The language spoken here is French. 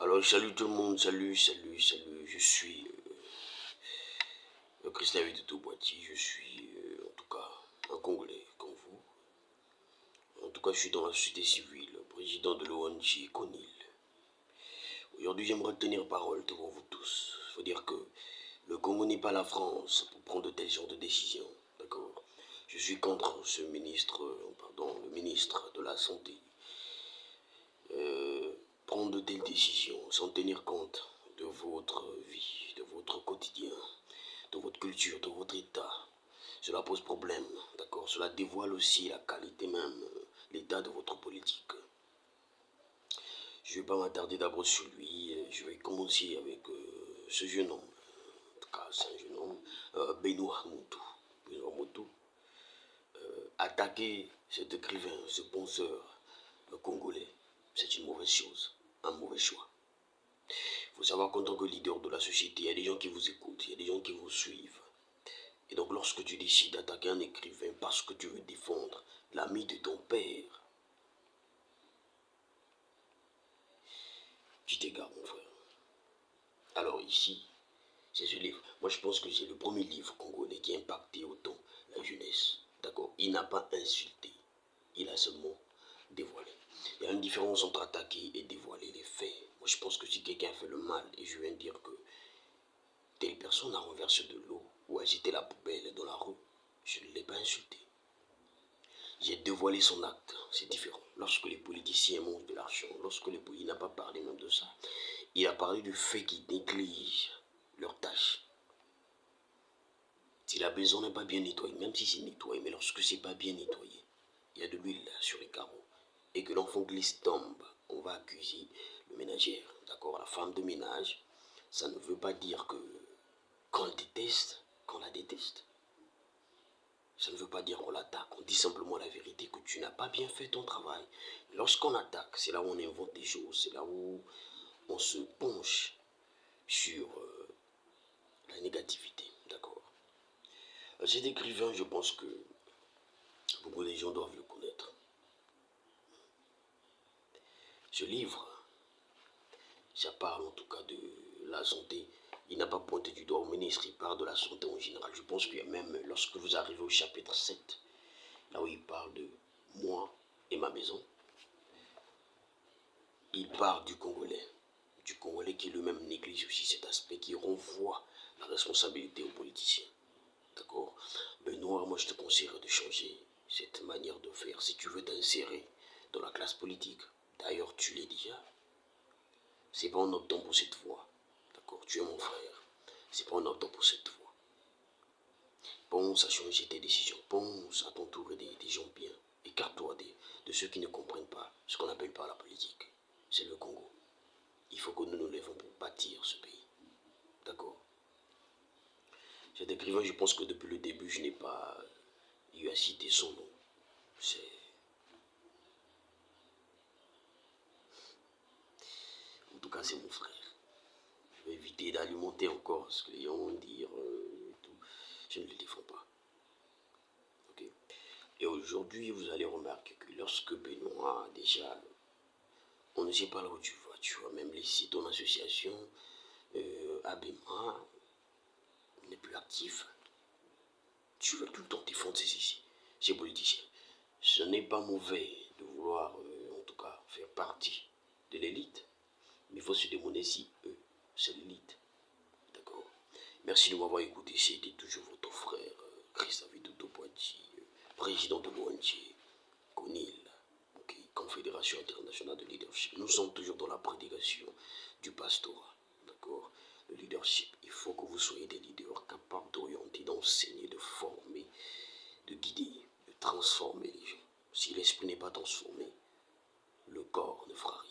Alors, salut tout le monde, salut, je suis Christophe Vitoto Boiti, je suis en tout cas un Congolais comme vous. En tout cas, je suis dans la société civile, président de l'ONG CONIL. Aujourd'hui, j'aimerais tenir parole devant vous tous. Il faut dire que le Congo n'est pas la France pour prendre de tels genres de décisions, d'accord? Je suis contre ce ministre, le ministre de la Santé. Prendre de telles décisions sans tenir compte de votre vie, de votre quotidien, de votre culture, de votre état. Cela pose problème, d'accord? Cela dévoile aussi la qualité même, l'état de votre politique. Je ne vais pas m'attarder d'abord sur lui, je vais commencer avec ce jeune homme. En tout cas, c'est un jeune homme, Benoît Moutou. Benoît Moutou. Attaquer cet écrivain, ce penseur congolais, c'est une mauvaise chose, un mauvais choix. Il faut savoir qu'en tant que leader de la société, il y a des gens qui vous écoutent, il y a des gens qui vous suivent. Et donc lorsque tu décides d'attaquer un écrivain parce que tu veux défendre l'ami de ton père, tu t'égares mon frère. Alors ici, c'est ce livre. Moi je pense que c'est le premier livre congolais qui a impacté autant la jeunesse. D'accord? Il n'a pas insulté, il a seulement dévoilé. Il y a une différence entre attaquer et dévoiler les faits. Moi je pense que si quelqu'un fait le mal et je viens de dire que telle personne a renversé de l'eau ou a jeté la poubelle dans la rue, je ne l'ai pas insulté. J'ai dévoilé son acte, c'est différent. Lorsque les politiciens mangent de l'argent, il n'a pas parlé même de ça. Il a parlé du fait qu'ils négligent leurs tâches. Si la maison n'est pas bien nettoyée, même si c'est nettoyé, mais lorsque c'est pas bien nettoyé, il y a de l'huile sur les carreaux, et que l'enfant glisse tombe, on va accuser le ménagère, d'accord, la femme de ménage. Ça ne veut pas dire que qu'on la déteste. Ça ne veut pas dire qu'on l'attaque, on dit simplement la vérité, que tu n'as pas bien fait ton travail. Lorsqu'on attaque, c'est là où on invente des choses, c'est là où on se penche sur la négativité, d'accord. Cet écrivain, je pense que beaucoup de gens doivent le connaître. Ce livre, ça parle en tout cas de la santé. Il n'a pas pointé du doigt au ministre, il parle de la santé en général. Je pense qu'il y a même, lorsque vous arrivez au chapitre 7, là où il parle de moi et ma maison, il parle du Congolais qui lui-même néglige aussi cet aspect, qui renvoie la responsabilité aux politiciens. D'accord? Benoît, moi je te conseillerais de changer cette manière de faire si tu veux t'insérer dans la classe politique. D'ailleurs, tu l'es déjà. C'est pas en optant pour cette voie. D'accord? Tu es mon frère. C'est pas en optant pour cette voie. Pense à changer tes décisions. Pense à t'entourer des gens bien. Écarte-toi de ceux qui ne comprennent pas ce qu'on appelle pas la politique. C'est le Congo. Il faut que nous nous lèvons pour bâtir ce pays. D'accord? Cet écrivain, je pense que depuis le début, je n'ai pas eu à citer son nom. En tout cas, c'est mon frère. Je vais éviter d'alimenter encore ce que les gens vont dire et tout. Je ne le défends pas. Ok? Et aujourd'hui, vous allez remarquer que lorsque Benoît, déjà, on ne sait pas là où tu vas même laisser ton association, Abema, n'est plus actif. Tu veux tout le temps défendre ces politiciens. Ce n'est pas mauvais de vouloir, en tout cas, faire partie de l'élite. Mais il faut se demander si eux, c'est l'élite. D'accord? Merci de m'avoir écouté. C'était toujours votre frère, Christophe Vitoto Boiti, président de l'ONG CONIL, okay, Confédération internationale de leadership. Nous sommes toujours dans la prédication du pastorat. D'accord? Le leadership, il faut que vous soyez des leaders capables d'orienter, d'enseigner, de former, de guider, de transformer les gens. Si l'esprit n'est pas transformé, le corps ne fera rien.